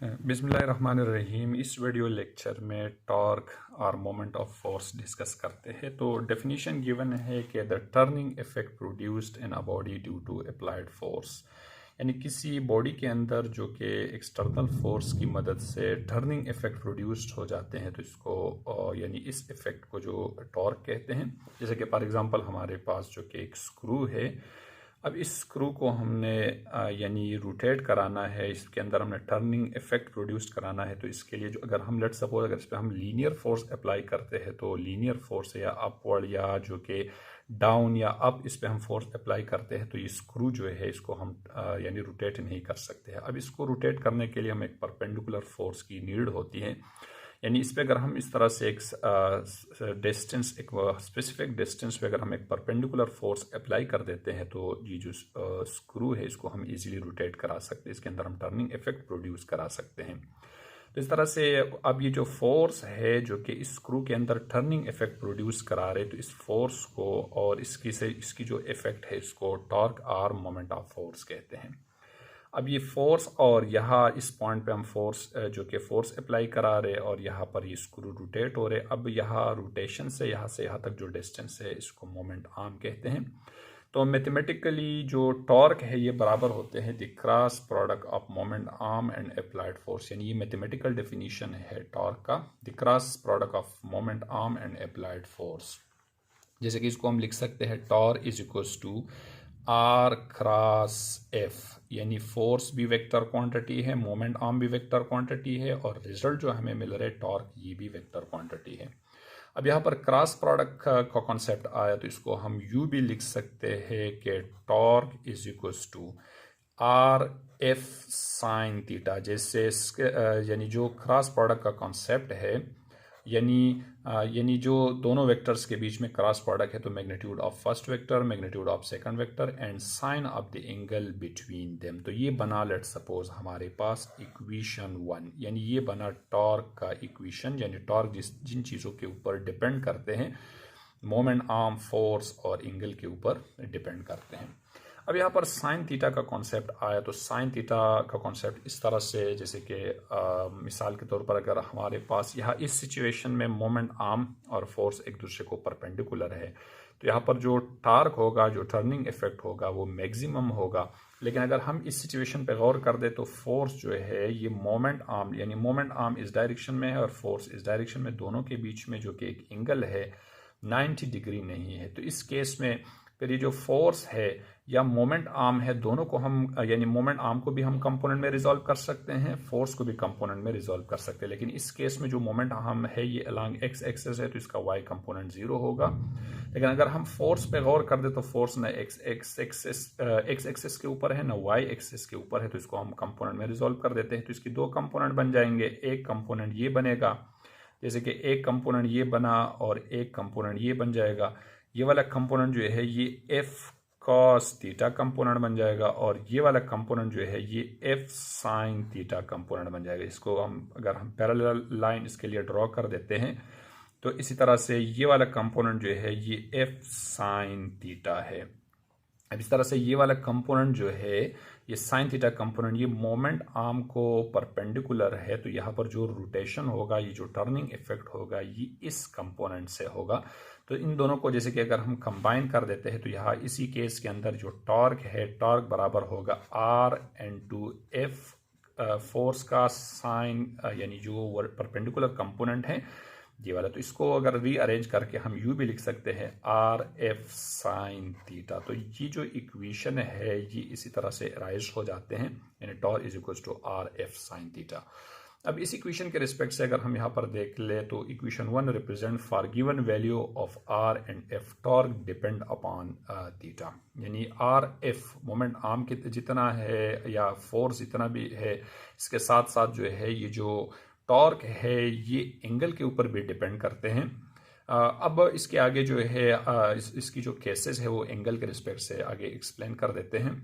बिस्मिल्लाहिर्रहमानिर्रहीम। इस video lecture में टॉर्क और मोमेंट ऑफ फोर्स डिस्कस करते हैं। तो डेफिनेशन गिवन है कि the turning effect produced in a body due to applied force, यानी किसी बॉडी के अंदर जो कि एक्सटर्नल फोर्स की मदद से टर्निंग इफेक्ट प्रोड्यूस्ड हो जाते हैं, तो इसको यानी इस इफेक्ट को जो टॉर्क कहते हैं। जैसे कि फॉर एग्जांपल हमारे पास जो कि एक स्क्रू है, अब इस स्क्रू को हमने यानी रोटेट कराना है, इसके अंदर हमने टर्निंग इफेक्ट प्रोड्यूस कराना है। तो इसके लिए जो अगर हम लेट सपोज अगर इस पर हम लीनियर फोर्स अप्लाई करते हैं, तो लीनियर फोर्स या अपवर्ड या जो कि डाउन या अप, इस पर हम फोर्स अप्लाई करते हैं, तो ये स्क्रू जो है इसको हम यानी रोटेट नहीं कर सकते हैं। अब इसको रोटेट करने के लिए हमें एक परपेंडिकुलर फोर्स की नीड होती है। यानी इस पे अगर हम इस तरह से एक डिस्टेंस, एक स्पेसिफिक डिस्टेंस पे अगर हम एक परपेंडिकुलर फोर्स अप्लाई कर देते हैं, तो ये जो स्क्रू है इसको हम इजीली रोटेट करा सकते हैं, इसके अंदर हम टर्निंग इफेक्ट प्रोड्यूस करा सकते हैं। तो इस तरह से अब ये जो फोर्स है जो कि इस स्क्रू के अंदर टर्निंग इफेक्ट प्रोड्यूस करा रहे, तो इस फोर्स को और इसकी जो इफेक्ट है इसको टॉर्क और मोमेंट ऑफ फोर्स कहते हैं। अब ये फोर्स और यहाँ इस पॉइंट पे हम फोर्स जो कि फोर्स अप्लाई करा रहे और यहाँ पर ये स्क्रू रोटेट हो रहे। अब यहाँ रोटेशन से यहाँ तक जो डिस्टेंस है इसको मोमेंट आर्म कहते हैं। तो मैथमेटिकली जो टॉर्क है ये बराबर होते हैं the cross product of moment arm and applied force, यानी ये मैथमेटिकल डेफिनेशन है टॉर्क का, the cross product of moment arm and applied force. जैसे कि इसको हम लिख सकते हैं torque is equals to r cross F, यानी फोर्स भी वेक्टर क्वांटिटी है, मोमेंट आर्म भी वेक्टर क्वांटिटी है, और रिजल्ट जो हमें मिल रहा है टॉर्क ये भी वेक्टर क्वांटिटी है। अब यहाँ पर क्रॉस प्रोडक्ट का कॉन्सेप्ट आया, तो इसको हम यू भी लिख सकते हैं कि torque is equals to are F sine theta. जैसे यानी जो क्रॉस प्रोडक्ट का कॉन्सेप्ट है, यानी जो दोनों वेक्टर्स के बीच में क्रॉस प्रोडक्ट है, तो magnitude of first vector, magnitude of second vector and sine of the angle between them. तो ये बना लेट सपोज हमारे पास इक्वेशन 1, यानी ये बना टॉर्क का इक्वेशन, यानी टॉर्क जिन चीज़ों के ऊपर डिपेंड करते हैं, मोमेंट आर्म, फोर्स और एंगल के ऊपर डिपेंड करते हैं। अब यहाँ पर साइन थीटा का कॉन्सेप्ट आया, तो साइन थीटा का कॉन्सेप्ट इस तरह से, जैसे कि मिसाल के तौर पर अगर हमारे पास यहाँ इस सिचुएशन में मोमेंट आर्म और फोर्स एक दूसरे को परपेंडिकुलर है, तो यहाँ पर जो टार्क होगा, जो टर्निंग इफेक्ट होगा, वो मैक्सिमम होगा। लेकिन अगर हम इस सिचुएशन पे गौर कर दे, तो फोर्स जो है ये मोमेंट आर्म, यानी मोमेंट आर्म इस डायरेक्शन में है और फोर्स इस डायरेक्शन में, दोनों के बीच में जो कि एक एंगल है 90 डिग्री नहीं है। तो इस केस में फिर ये जो फोर्स है या मोमेंट आर्म है, दोनों को हम यानी मोमेंट आर्म को भी हम कंपोनेंट में रिजॉल्व कर सकते हैं, फोर्स को भी कंपोनेंट में रिजॉल्व कर सकते हैं। लेकिन इस केस में जो मोमेंट आर्म है ये अलोंग एक्स एक्सिस है, तो इसका वाई कंपोनेंट 0 होगा। लेकिन अगर हम फोर्स पे गौर कर दे, तो फोर्स ना एक्स एक्सिस के ऊपर है ना वाई एक्सिस के ऊपर है, तो इसको हम कंपोनेंट में रिजॉल्व कर देते हैं। तो इसकी दो कंपोनेंट बन जाएंगे, एक कंपोनेंट ये बनेगा, जैसे कि एक कंपोनेंट ये बना और एक कंपोनेंट ये बन जाएगा। ये वाला कंपोनेंट जो है ये एफ कॉस थीटा कंपोनेंट बन जाएगा, और ये वाला कंपोनेंट जो है ये एफ साइन थीटा कंपोनेंट बन जाएगा। इसको अगर हम पैरेलल लाइन इसके लिए ड्रॉ कर देते हैं, तो इसी तरह से ये वाला कंपोनेंट जो है ये एफ साइन थीटा है। अब इस तरह से ये वाला कंपोनेंट जो है ये साइन थीटा कंपोनेंट, ये मोमेंट आर्म को परपेंडिकुलर है, तो यहाँ पर जो रोटेशन होगा, ये जो टर्निंग इफेक्ट होगा, ये इस कंपोनेंट से होगा। तो इन दोनों को जैसे कि अगर हम कंबाइन कर देते हैं, तो यहाँ इसी केस के अंदर जो टॉर्क है, टॉर्क बराबर होगा आर इनटू एफ फोर्स का साइन, यानी जो परपेंडिकुलर कंपोनेंट है ये वाला। तो इसको अगर रीअरेंज करके हम यू भी लिख सकते हैं आर एफ साइन थीटा। तो ये जो इक्वेशन है ये इसी तरह से राइज हो जाते हैं, यानी torque is equal to are F sine theta. अब इस इक्वेशन के रिस्पेक्ट से अगर हम यहाँ पर देख ले, तो equation 1 represent for given value of r and F torque depend upon theta, यानी आर एफ मोमेंट आर्म के जितना है या फोर्स इतना भी है, इसके साथ साथ जो है ये जो टॉर्क है ये एंगल के ऊपर भी डिपेंड करते हैं। अब इसके आगे जो है इसकी जो केसेस है वो एंगल के रिस्पेक्ट से आगे एक्सप्लेन कर देते हैं।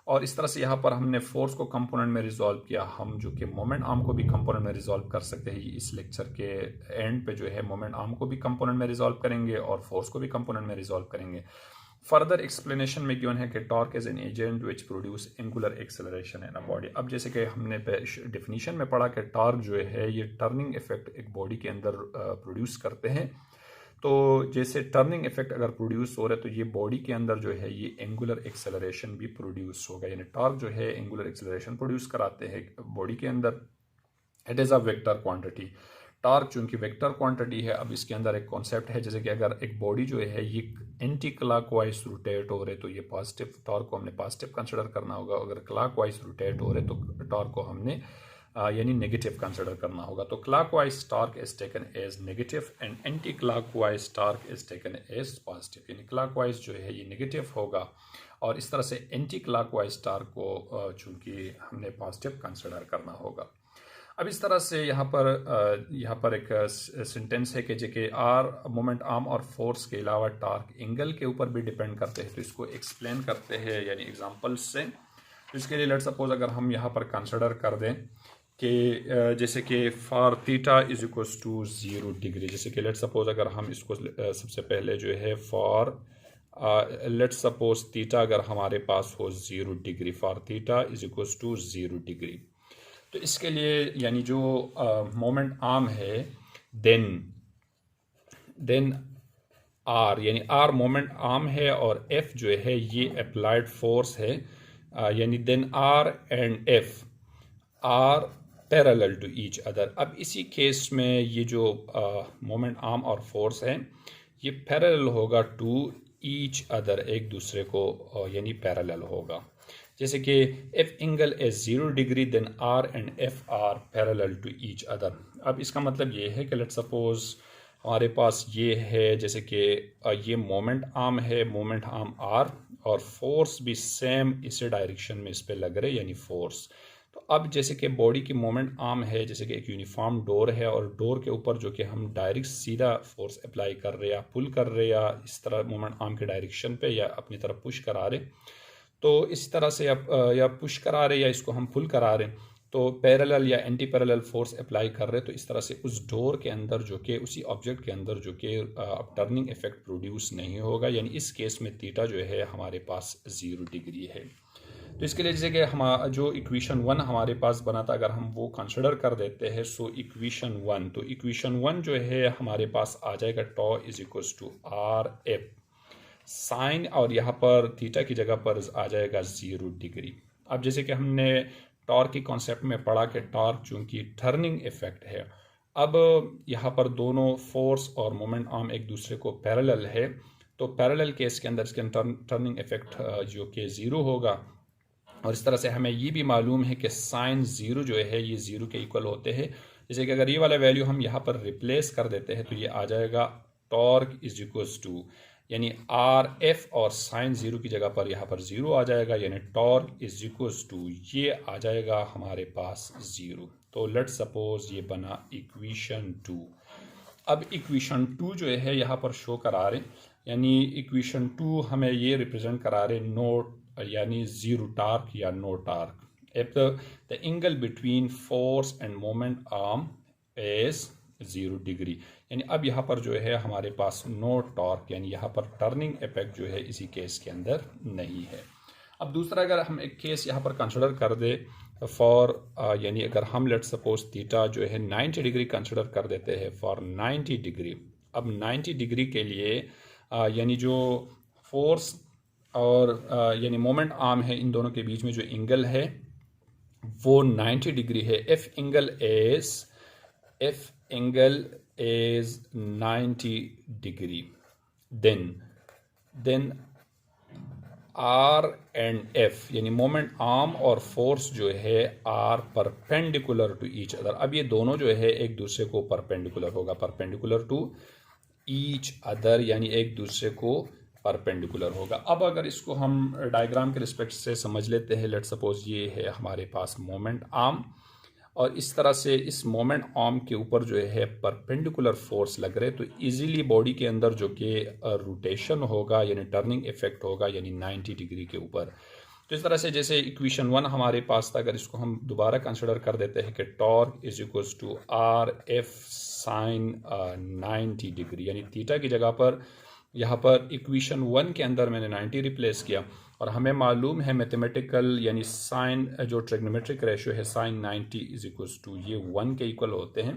और इस तरह से यहाँ पर हमने फोर्स को कंपोनेंट में रिजॉल्व किया, हम जो कि मोमेंट आर्म को भी कंपोनेंट में रिजॉल्व कर सकते हैं। इस लेक्चर के एंड पे जो है मोमेंट आर्म को भी कंपोनेंट में रिजॉल्व करेंगे और फोर्स को भी कंपोनेंट में रिजॉल्व करेंगे। फर्दर एक्सप्लेनेशन में गिवन है कि torque is an agent which produce angular acceleration in a body. अब जैसे कि हमने डेफिनेशन में पढ़ा कि टॉर्क जो है ये टर्निंग इफेक्ट एक बॉडी के अंदर प्रोड्यूस करते हैं। तो जैसे टर्निंग इफेक्ट अगर प्रोड्यूस हो रहा है तो ये बॉडी के अंदर जो है ये एंगुलर एक्सेलरेशन भी प्रोड्यूस होगा, यानी टॉर्क जो है एंगुलर एक्सेलरेशन प्रोड्यूस कराते हैं बॉडी के अंदर। It is a vector quantity. Torque चूंकि वेक्टर क्वांटिटी है, अब इसके अंदर एक कॉन्सेप्ट है जैसे कि अगर एक बॉडी जो है ये एंटी क्लॉकवाइज रोटेट हो रहे तो ये पॉजिटिव टॉर्क को हमने पॉजिटिव कंसिडर करना होगा। अगर क्लॉकवाइज रोटेट हो रहे तो टॉर्क को हमने यानी नेगेटिव कंसिडर करना होगा। तो clockwise torque is taken as negative and anti clockwise torque is taken as positive, यानी क्लॉकवाइज जो है ये नेगेटिव होगा और इस तरह से एंटी क्लॉकवाइज टॉर्क को चूंकि हमने पॉजिटिव कंसिडर करना होगा। अब इस तरह से यहाँ पर एक सेंटेंस है कि जेके आर मोमेंट आर्म और फोर्स के अलावा टॉर्क एंगल के ऊपर भी डिपेंड करते हैं। तो इसको एक्सप्लेन करते हैं यानी एग्जांपल्स से। तो इसके लिए लेट सपोज अगर हम यहाँ पर कंसिडर कर दें कि जैसे कि for theta is equals to 0 degree, जैसे कि लेट सपोज अगर हम इसको सबसे पहले जो है फॉर लेट सपोज थीटा अगर हमारे पास हो 0 degree, for theta is equals to 0 degree. तो इसके लिए यानी जो मोमेंट आर्म है देन आर, यानी आर मोमेंट आर्म है और एफ जो है ये अप्लाइड फोर्स है, यानी then R and F R parallel to each other. अब इसी केस में ये जो मोमेंट आर्म और फोर्स है ये पैरेलल होगा टू ईच अदर, एक दूसरे को यानी पैरेलल होगा। जैसे कि F angle is 0 degree then R and F R parallel to each other. अब इसका मतलब ये है कि लेट सपोज हमारे पास ये है जैसे कि ये मोमेंट आर्म है, मोमेंट आर्म आर और फोर्स भी सेम इसी डायरेक्शन में इस पे लग रहे यानी फोर्स। तो अब जैसे कि बॉडी की मोमेंट आर्म है, जैसे कि एक यूनिफॉर्म डोर है और डोर के ऊपर जो कि हम डायरेक्ट सीधा फोर्स अप्लाई कर रहे या पुल कर रहे या इस तरह मोमेंट आर्म के डायरेक्शन पे या अपनी तरफ पुश करा रहे, तो इस तरह से या पुश करा रहे या इसको हम पुल करा रहे तो पैरेलल या एंटी पैरेलल फोर्स अप्लाई कर रहे, तो इस तरह से उस डोर के अंदर जो कि उसी ऑब्जेक्ट के अंदर जो कि अब टर्निंग इफेक्ट प्रोड्यूस नहीं होगा, यानी इस केस में थीटा जो है हमारे पास 0 डिग्री है। तो इसके लिए जैसे कि हम जो इक्वेशन 1 हमारे पास बना था अगर हम वो कंसिडर कर देते हैं, सो इक्वेशन 1, तो इक्वेशन 1 जो है हमारे पास आ जाएगा tau is equals to are F sine और यहाँ पर थीटा की जगह पर आ जाएगा 0 डिग्री। अब जैसे कि हमने टॉर्क की कॉन्सेप्ट में पढ़ा कि टॉर्क चूंकि टर्निंग इफेक्ट है, अब यहाँ पर दोनों फोर्स और मोमेंट आर्म एक दूसरे को पैरेलल है, तो पैरेलल केस के अंदर इसके टर्निंग इफेक्ट जो कि 0 होगा। और इस तरह से हमें ये भी मालूम है कि साइन 0 जो है ये 0 के इक्वल होते हैं। जैसे कि अगर ये वाला वैल्यू हम यहाँ पर रिप्लेस कर देते हैं तो ये आ जाएगा टॉर्क इज इक्वल्स टू, यानी आर एफ और साइन 0 की जगह पर यहाँ पर 0 आ जाएगा, यानी टॉर्क इज इक्वल्स टू ये आ जाएगा हमारे पास 0। तो लेट सपोज ये बना इक्वेशन 2। अब इक्वेशन 2 जो है यहाँ पर शो करा रहे, यानी इक्वेशन 2 हमें ये रिप्रेजेंट करा रहे नो यानी 0 टॉर्क या no torque if the angle between force and moment arm is 0 degree, यानी अब यहाँ पर जो है हमारे पास नो टॉर्क, यानी यहाँ पर टर्निंग इफेक्ट जो है इसी केस के अंदर नहीं है। अब दूसरा अगर हम एक केस यहाँ पर कंसिडर कर दे फॉर यानी अगर हम लेट सपोज थीटा जो है 90 डिग्री कंसिडर कर देते हैं फॉर 90 डिग्री। अब 90 डिग्री के लिए यानी जो फोर्स और यानी मोमेंट आर्म है इन दोनों के बीच में जो एंगल है वो 90 डिग्री है। F angle is 90 degree, then R and F यानी मोमेंट आर्म और फोर्स जो है R perpendicular to each other. अब ये दोनों जो है एक दूसरे को परपेंडिकुलर होगा, परपेंडिकुलर टू ईच अदर यानी एक दूसरे को परपेंडिकुलर होगा। अब अगर इसको हम डायग्राम के रिस्पेक्ट से समझ लेते हैं, लेट सपोज ये है हमारे पास मोमेंट आर्म और इस तरह से इस मोमेंट आर्म के ऊपर जो है परपेंडिकुलर फोर्स लग रहे, तो इजीली बॉडी के अंदर जो कि रोटेशन होगा यानी टर्निंग इफेक्ट होगा यानी 90 डिग्री के ऊपर। तो इस तरह से जैसे इक्वेशन 1 हमारे पास था, अगर इसको हम दोबारा कंसिडर कर देते हैं कि torque is equals to are F sine 90 degree, यानी थीटा की जगह पर यहाँ पर इक्वेशन 1 के अंदर मैंने 90 रिप्लेस किया, और हमें मालूम है मैथमेटिकल यानी साइन जो ट्रिग्नोमेट्रिक रेशियो है साइन 90 इज इक्वल्स टू ये 1 के इक्वल होते हैं।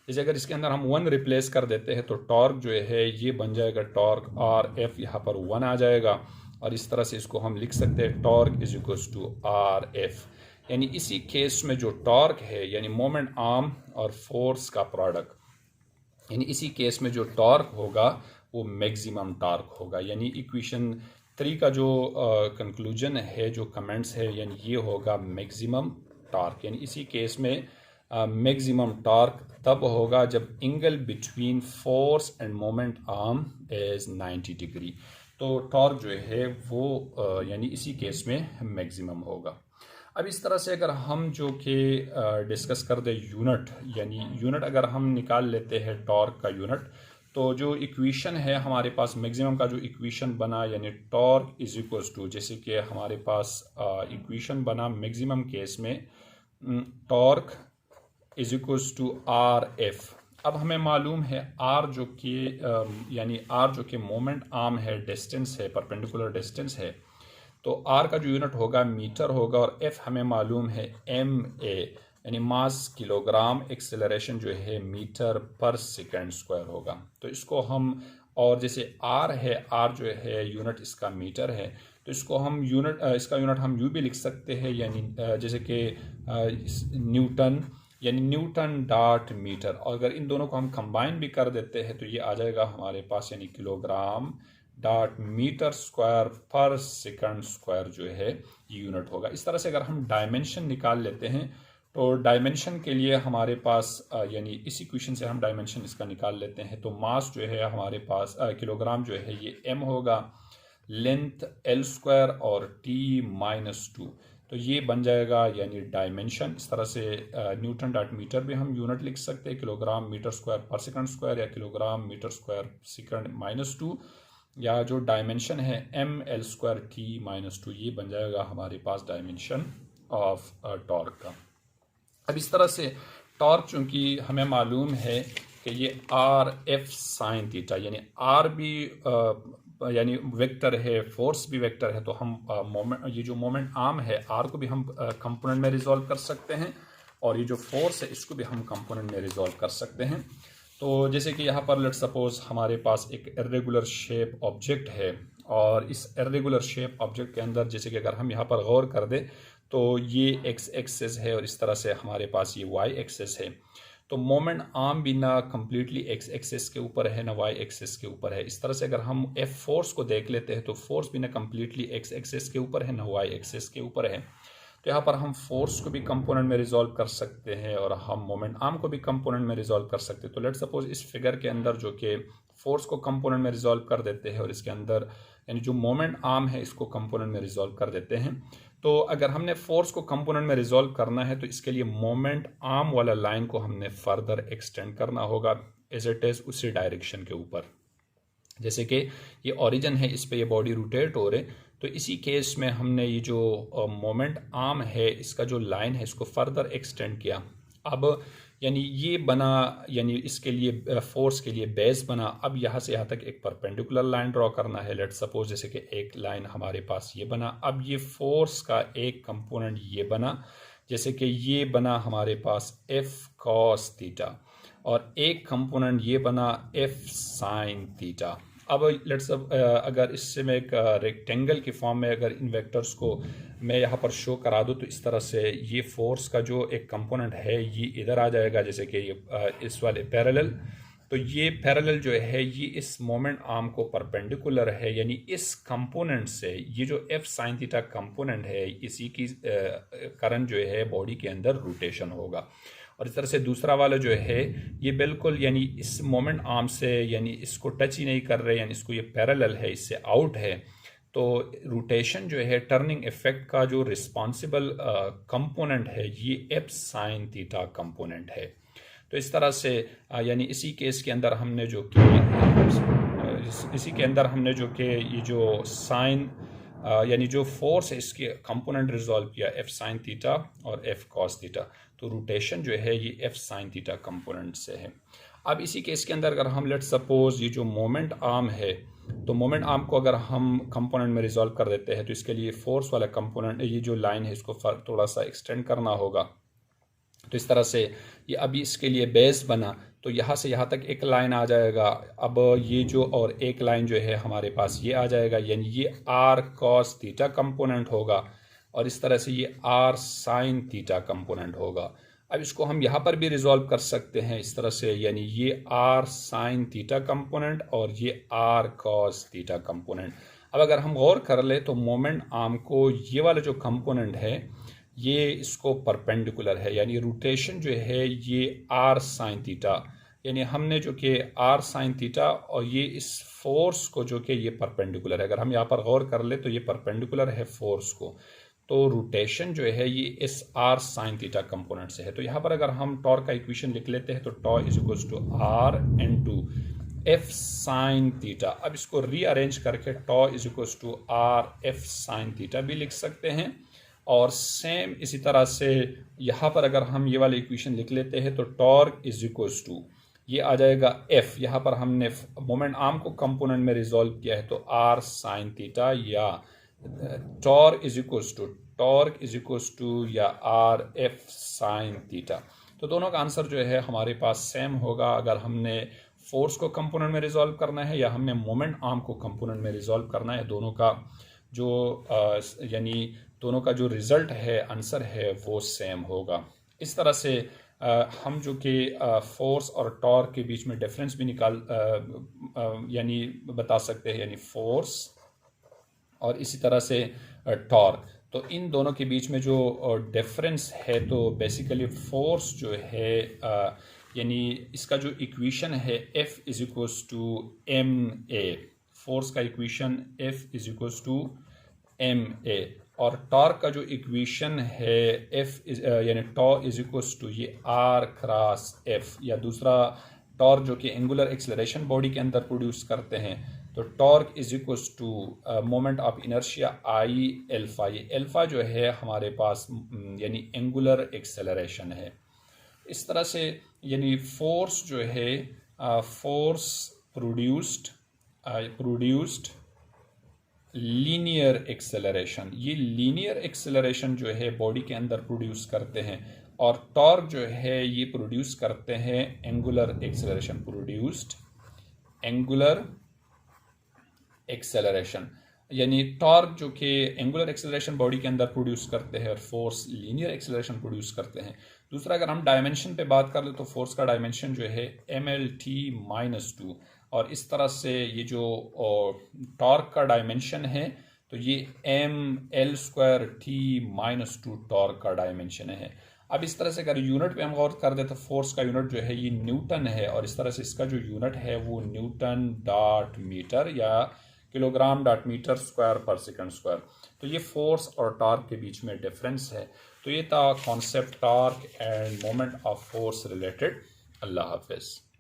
जैसे अगर इसके अंदर हम 1 रिप्लेस कर देते हैं तो टॉर्क जो है ये बन जाएगा टॉर्क आर एफ, यहाँ पर 1 आ जाएगा, और इस तरह से इसको हम लिख सकते हैं torque is equals to are F. यानी इसी केस में जो टॉर्क है यानी मोमेंट आर्म और फोर्स का प्रोडक्ट, यानी इसी केस में जो टॉर्क होगा वो मैक्सिमम टॉर्क होगा। यानी इक्वेशन 3 का जो कंक्लूजन है, जो कमेंट्स है, यानी ये होगा मैक्सिमम टॉर्क। यानी इसी केस में मैक्सिमम टॉर्क तब होगा जब angle between force and moment arm is 90 degree. तो टॉर्क जो है वो यानी इसी केस में मैक्सिमम होगा। अब इस तरह से अगर हम जो कि डिस्कस कर दे यूनिट, यानी यूनिट अगर हम निकाल लेते हैं टॉर्क का यूनिट, तो जो इक्वेशन है हमारे पास मैक्सिमम का जो इक्वेशन बना यानी टॉर्क इज इक्वल्स टू, जैसे कि हमारे पास इक्वेशन बना मैक्सिमम केस में torque is equals to are F. अब हमें मालूम है आर जो कि यानी आर जो कि मोमेंट आर्म है, डिस्टेंस है, परपेंडिकुलर डिस्टेंस है, तो आर का जो यूनिट होगा मीटर होगा, और एफ हमें मालूम है एम ए यानी मास किलोग्राम, एक्सेलरेशन जो है मीटर पर सेकंड स्क्वायर होगा। तो इसको हम, और जैसे आर है, आर जो है यूनिट इसका मीटर है, तो इसको हम यूनिट इसका यूनिट हम यूँ भी लिख सकते हैं, यानी जैसे कि न्यूटन, यानी न्यूटन डॉट मीटर, और अगर इन दोनों को हम कंबाइन भी कर देते हैं तो ये आ जाएगा हमारे पास यानी किलोग्राम डॉट मीटर स्क्वायर पर सेकंड स्क्वायर जो है ये यूनिट होगा। इस तरह से अगर हम डायमेंशन निकाल लेते हैं तो डायमेंशन के लिए हमारे पास यानी इस इक्वेशन से हम डायमेंशन इसका निकाल लेते हैं, तो मास जो है हमारे पास किलोग्राम जो है ये m होगा, लेंथ l स्क्वायर और t -2, तो ये बन जाएगा यानी डायमेंशन। इस तरह से न्यूटन डॉट मीटर भी हम यूनिट लिख सकते हैं, किलोग्राम मीटर स्क्वायर पर सेकंड स्क्वायर या किलोग्राम मीटर स्क्वायर सेकंड -2, या जो डायमेंशन है ml स्क्वायर t -2, ये बन जाएगा हमारे पास डायमेंशन ऑफ टॉर्क का। अब इस तरह से टॉर्क चूंकि हमें मालूम है कि ये आर एफ साइन थीटा, यानी आर भी यानी वेक्टर है, फोर्स भी वेक्टर है, तो हम मोमेंट, ये जो मोमेंट आर्म है आर को भी हम कंपोनेंट में रिजॉल्व कर सकते हैं, और ये जो फोर्स है इसको भी हम कंपोनेंट में रिजॉल्व कर सकते हैं। तो जैसे कि यहाँ पर लेट्स सपोज हमारे पास एक इर्रेगुलर शेप ऑब्जेक्ट है, और इस इर्रेगुलर शेप ऑब्जेक्ट के अंदर जैसे कि अगर हम यहाँ पर गौर कर दें तो ये एक्स एक्सेस है और इस तरह से हमारे पास ये वाई एक्सेस है। तो मोमेंट आर्म भी ना कम्प्लीटली एक्स एक्सेस के ऊपर है ना वाई एक्सेस के ऊपर है। इस तरह से अगर हम एफ फोर्स को देख लेते हैं तो फोर्स भी ना कम्प्लीटली एक्स एक्सेस के ऊपर है ना वाई एक्सेस के ऊपर है। तो यहाँ पर हम फोर्स को भी कंपोनेंट में रिजॉल्व कर सकते हैं और हम मोमेंट आर्म को भी कंपोनेंट में रिजॉल्व कर सकते हैं। तो लेट्स सपोज इस फिगर के अंदर जो कि फोर्स को कंपोनेंट में रिजॉल्व कर देते हैं और इसके अंदर यानी जो मोमेंट आर्म है इसको कंपोनेंट में रिजॉल्व कर देते हैं। तो अगर हमने फोर्स को कंपोनेंट में रिजॉल्व करना है तो इसके लिए मोमेंट आर्म वाला लाइन को हमने फर्दर एक्सटेंड करना होगा एज इट इज उसी डायरेक्शन के ऊपर। जैसे कि ये ओरिजिन है, इस पे ये बॉडी रोटेट हो रहे, तो इसी केस में हमने ये जो मोमेंट आर्म है इसका जो लाइन है इसको फर्दर एक्सटेंड किया। अब यानी ये बना, यानी इसके लिए फोर्स के लिए बेस बना। अब यहाँ से यहाँ तक एक परपेंडिकुलर लाइन ड्रॉ करना है। लेट्स सपोज जैसे कि एक लाइन हमारे पास ये बना। अब ये फोर्स का एक कंपोनेंट ये बना, जैसे कि ये बना हमारे पास एफ कॉस थीटा, और एक कंपोनेंट ये बना एफ साइन थीटा। अब लेट्स अगर इससे मैं एक रेक्टेंगल की फॉर्म में अगर इन वेक्टर्स को मैं यहाँ पर शो करा दूँ तो इस तरह से ये फोर्स का जो एक कंपोनेंट है ये इधर आ जाएगा, जैसे कि ये इस वाले पैरेलल। तो ये पैरेलल जो है ये इस मोमेंट आर्म को परपेंडिकुलर है, यानी इस कंपोनेंट से ये जो एफ साइन थीटा कंपोनेंट है इसी की करंट जो है बॉडी के अंदर रोटेशन होगा। और इस तरह से दूसरा वाला जो है ये बिल्कुल यानी इस मोमेंट आर्म से यानी इसको टच ही नहीं कर रहे, यानी इसको ये पैरेलल है, इससे आउट है। तो रोटेशन जो है टर्निंग इफेक्ट का जो रिस्पॉन्सिबल कंपोनेंट है ये एफ साइन थीटा कंपोनेंट है। तो इस तरह से यानी इसी केस के अंदर हमने जो कि ये जो साइन यानी जो फोर्स है इसके कंपोनेंट रिजॉल्व किया एफ साइन थीटा और एफ कॉस थीटा। तो रोटेशन जो है ये एफ साइन थीटा कंपोनेंट से है। अब इसी केस के अंदर अगर हम लेट्स सपोज ये जो मोमेंट आर्म है तो मोमेंट आर्म को अगर हम कंपोनेंट में रिजॉल्व कर देते हैं तो इसके लिए फोर्स वाला कंपोनेंट, ये जो लाइन है इसको थोड़ा सा एक्सटेंड करना होगा। तो इस तरह से ये अभी इसके लिए बेस बना, तो यहाँ से यहाँ तक एक लाइन आ जाएगा। अब ये जो और एक लाइन जो है हमारे पास ये आ जाएगा, यानी ये आर कॉस थीटा कंपोनेंट होगा और इस तरह से ये आर साइन थीटा कंपोनेंट होगा। अब इसको हम यहाँ पर भी रिजॉल्व कर सकते हैं इस तरह से, यानी ये आर साइन थीटा कंपोनेंट और ये आर कॉस थीटा कंपोनेंट। अब अगर हम गौर कर ले तो मोमेंट आर्म को ये वाला जो कंपोनेंट है ये इसको परपेंडिकुलर है, यानी रोटेशन जो है ये आर साइन थीटा, यानी हमने जो कि आर साइन थीटा और ये इस फोर्स को जो कि ये परपेंडिकुलर है, अगर हम यहाँ पर गौर कर ले तो ये परपेंडिकुलर है फोर्स को, तो रोटेशन जो है ये इस आर साइन थीटा कंपोनेंट से है। तो यहाँ पर अगर हम टॉर्क का इक्वेशन लिख लेते हैं तो tau is equals to R into F sine theta. अब इसको रीअरेंज करके tau is equals to are F sine theta भी लिख सकते हैं। और सेम इसी तरह से यहाँ पर अगर हम ये वाला इक्वेशन लिख लेते हैं तो टॉर्क इज इक्वल्स टू ये आ जाएगा एफ, यहाँ पर हमने मोमेंट आर्म को कंपोनेंट में रिजॉल्व किया है तो आर साइन थीटा, या टॉर्क इज इक्वल्स टू या आर एफ साइन थीटा। तो दोनों का आंसर जो है हमारे पास सेम होगा अगर हमने फोर्स को कंपोनेंट में रिजॉल्व करना है या हमने मोमेंट आर्म को कंपोनेंट में रिजॉल्व करना है। दोनों का जो यानी दोनों का जो रिजल्ट है, आंसर है, वो सेम होगा। इस तरह से हम जो कि फोर्स और टॉर्क के बीच में डिफरेंस भी यानी बता सकते हैं, यानी फोर्स और इसी तरह से टॉर्क। तो इन दोनों के बीच में जो डिफरेंस है तो बेसिकली फोर्स जो है यानी इसका जो इक्वेशन है F is equals to M A, force का equation F is equals to M A, और टॉर्क का जो इक्वेशन है यानी टॉ इज इक्वल्स टू ये आर क्रॉस एफ, या दूसरा टॉर्क जो कि एंगुलर एक्सेलरेशन बॉडी के अंदर प्रोड्यूस करते हैं तो torque is equals to moment of inertia I alpha. ये एल्फा जो है हमारे पास यानी एंगुलर एक्सेलरेशन है। इस तरह से यानी फोर्स जो है फोर्स प्रोड्यूस्ड लीनियर एक्सेलरेशन, ये लीनियर एक्सेलरेशन जो है बॉडी के अंदर प्रोड्यूस करते हैं, और टॉर्क जो है ये प्रोड्यूस करते हैं angular acceleration, produced angular acceleration. यानी टॉर्क जो कि एंगुलर एक्सेलरेशन बॉडी के अंदर प्रोड्यूस करते हैं और फोर्स लीनियर एक्सेलरेशन प्रोड्यूस करते हैं। दूसरा अगर हम डायमेंशन पे बात कर ले तो फोर्स का डायमेंशन जो है MLT-2, और इस तरह से ये जो टॉर्क का डायमेंशन है तो ये ML2T-2 टॉर्क का डायमेंशन है। अब इस तरह से अगर यूनिट पे हम गौर कर दे तो फोर्स का यूनिट जो है ये न्यूटन है, और इस तरह से इसका जो यूनिट है वो न्यूटन डॉट मीटर या किलोग्राम डॉट मीटर स्क्वायर पर सेकंड स्क्वायर। तो ये फोर्स और टॉर्क के बीच में डिफरेंस है। तो ये था concept torque and moment of force related. अल्लाह हाफिज़।